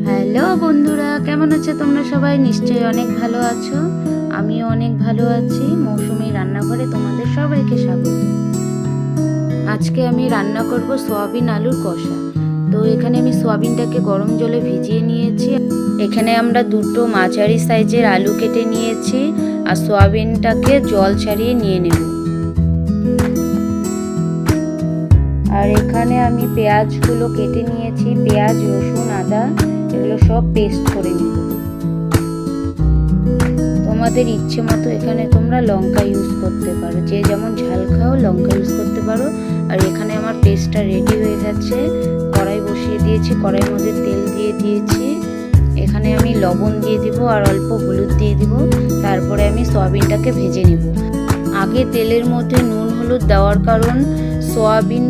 Hello বন্ধুরা, কেমন আছো তোমরা? সবাই নিশ্চয়ই অনেক ভালো আছো। আমিও অনেক ভালো আছি। মৌসুমী রান্নাঘরে তোমাদের সবাইকে স্বাগত। আজকে আমি রান্না করব সয়াবিন আলুর কষা। তো এখানে আমি সয়াবিনটাকে গরম জলে ভিজিয়ে নিয়েছি। এখানে আমরা দুটো মাঝারি সাইজের আলু কেটে নিয়েছি আর সয়াবিনটাকে জল ছাড়িয়ে নিয়ে নেব। আর এখানে আমি পেঁয়াজগুলো কেটে নিয়েছি। পেঁয়াজ, রসুন, আদা এগুলো সব পেস্ট করে নিব। তোমাদের ইচ্ছে মতো এখানে তোমরা লঙ্কা ইউজ করতে পারো, যে যেমন ঝাল খাও লঙ্কা ইউজ করতে পারো। আর এখানে আমার পেস্টটা রেডি হয়ে গেছে। কড়াই বসিয়ে দিয়েছি, কড়াইয়ের মধ্যে তেল দিয়ে দিয়েছি। এখানে আমি লবণ দিয়ে দিব আর অল্প হলুদ দিয়ে দিব। তারপরে আমি সয়াবিনটাকে ভেজে নিব। আগে তেলের মধ্যে নুন হলুদ দেওয়ার কারণ সয়াবিন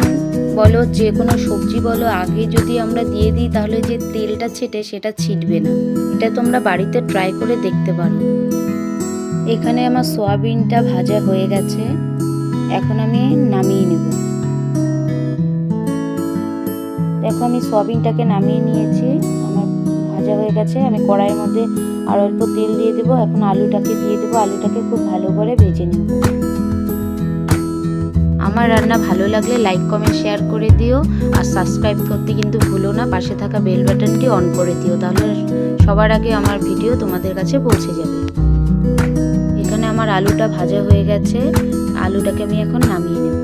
বলো যে কোনো সবজি বলো আগে যদি আমরা দিয়ে দিই তাহলে যে তেলটা ছেটে সেটা ছিটবে না। এটা তোমরা বাড়িতে ট্রাই করে দেখতে পারো। এখানে আমার সয়াবিনটা ভাজা হয়ে গেছে, এখন আমি নামিয়ে নেব। দেখো আমি সয়াবিনটাকে নামিয়ে নিয়েছি, আমার ভাজা হয়ে গেছে। আমি কড়াইয়ের মধ্যে আর অল্প তেল দিয়ে দেবো। এখন আলুটাকে দিয়ে দেবো, আলুটাকে খুব ভালো করে ভেজে নেব। আমার রান্না ভালো লাগলে লাইক কমেন্ট শেয়ার করে দিও আর সাবস্ক্রাইব করতে কিন্তু ভুলো না। পাশে থাকা বেল বাটনটি অন করে দিও, তাহলে সবার আগে আমার ভিডিও তোমাদের কাছে পৌঁছে যাবে। এখানে আমার আলুটা ভাজা হয়ে গেছে, আলুটাকে আমি এখন নামিয়ে নেব।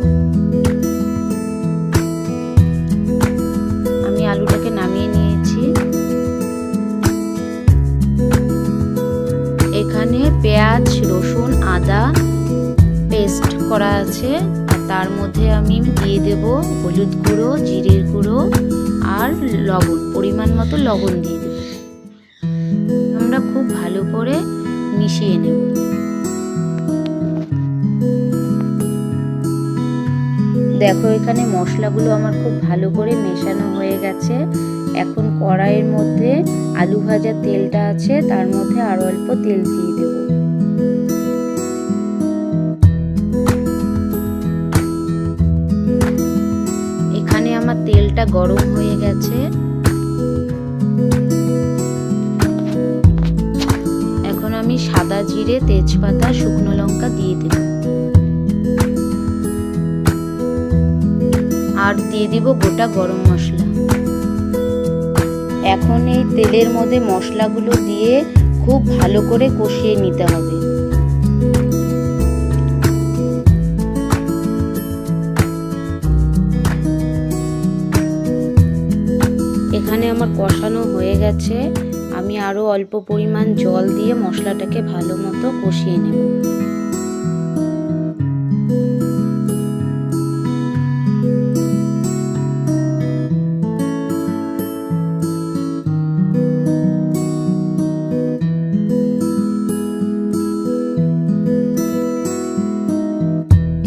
আমি আলুটাকে নামিয়ে নিয়েছি। এখানে পেঁয়াজ, রসুন, আদা পেস্ট করা আছে। তার মধ্যে আমি দিয়ে দেব হলুদ গুঁড়ো, জিরের গুঁড়ো আর লবণ, পরিমাণ মতো লবণ দিয়ে দেব। আমরা খুব ভালো করে মিশিয়ে নেব। দেখো এখানে মশলাগুলো আমার খুব ভালো করে মেশানো হয়ে গেছে। এখন কড়াইয়ের মধ্যে আলু ভাজা তেলটা আছে, তার মধ্যে আরো অল্প তেল দিয়ে দেব। আমার তেলটা গরম হয়ে গেছে। এখন আমি সাদা জিরে, তেজপাতা, শুকনো লঙ্কা দিয়ে দেব আর দিয়ে দিব গোটা গরম মশলা। এখন এই তেলের মধ্যে মশলাগুলো দিয়ে খুব ভালো করে কষিয়ে নিতে হবে। এখানে আমার কষানো হয়ে গেছে। আমি আরো অল্প পরিমাণ জল দিয়ে মশলাটাকে ভালো মতো কষিয়ে নেব।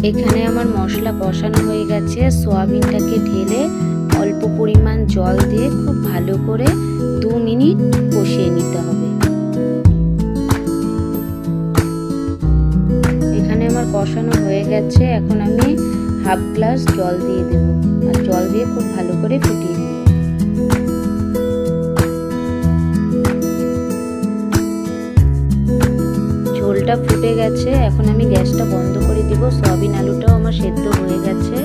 এখানে আমার মশলা কষানো হয়ে গেছে। সয়াবিনটাকে ঢেলে অল্প পরিমাণ জল দিয়ে খুব ভালো করে 2 মিনিট কষিয়ে নিতে হবে। এখানে আমার কষানো হয়ে গেছে। এখন আমি হাফ গ্লাস জল দিয়ে দেব আর জল দিয়ে খুব ভালো করে ফুটিয়ে নেব। ঝোলটা ফুটে গেছে, এখন আমি গ্যাসটা বন্ধ করে দিব। সয়াবিন আলুটাও আমার সেদ্ধ হয়ে গেছে।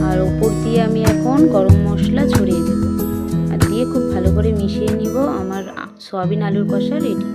আর উপর দিয়ে আমি এখন গরম মশলা ছড়িয়ে দেব আর দিয়ে খুব ভালো করে মিশিয়ে নিব। আমার সয়াবিন আলুর কষা রেডি।